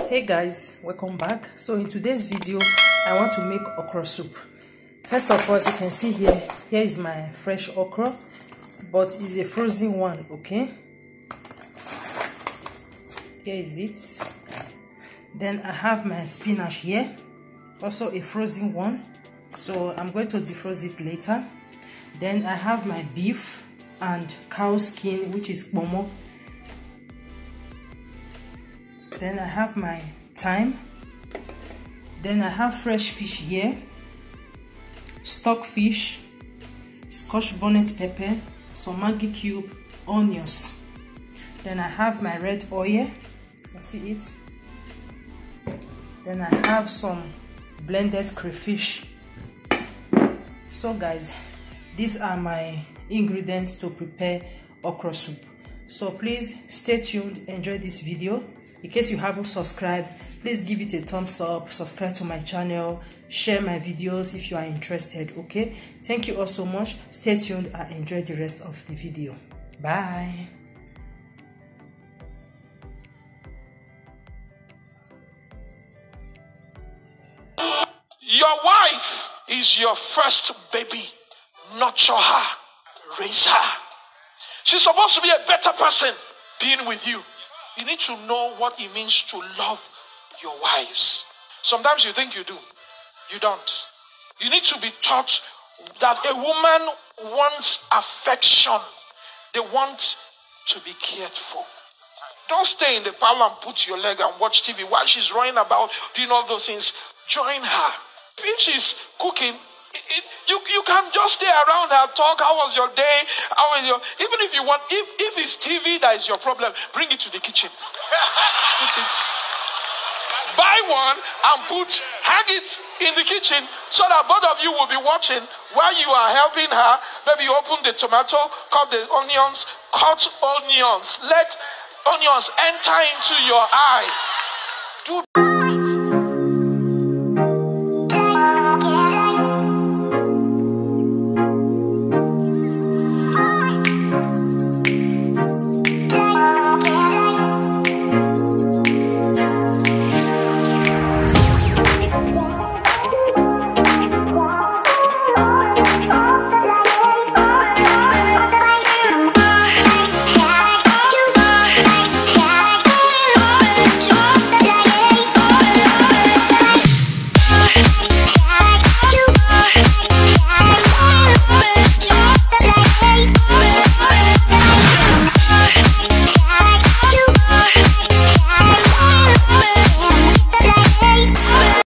Hey guys, welcome back. So in today's video I want to make okra soup. First of all, as you can see here is my fresh okra, but it's a frozen one. Okay, here is it. Then I have my spinach here, also a frozen one, so I'm going to defrost it later. Then I have my beef and cow skin, which is momo. Then I have my thyme. Then I have fresh fish here, stock fish, scotch bonnet pepper, some Maggi cube, onions. Then I have my red oil. Let's see it. Then I have some blended crayfish. So guys, these are my ingredients to prepare okra soup. So please stay tuned, enjoy this video. In case you haven't subscribed, please give it a thumbs up, subscribe to my channel, share my videos if you are interested. Okay, thank you all so much. Stay tuned and enjoy the rest of the video. Bye. Your wife is your first baby. Nurture her, raise her. She's supposed to be a better person being with you. You need to know what it means to love your wives. Sometimes you think you do. You don't. You need to be taught that a woman wants affection. They want to be cared for. Don't stay in the parlor and put your leg and watch TV while she's running about doing all those things. Join her. If she's cooking, you can just stay around her, talk. How was your day? How was your... Even if you want, if it's TV that is your problem, bring it to the kitchen. Put it. Buy one and hang it in the kitchen so that both of you will be watching while you are helping her. Maybe you open the tomato, cut the onions, Let onions enter into your eye. Do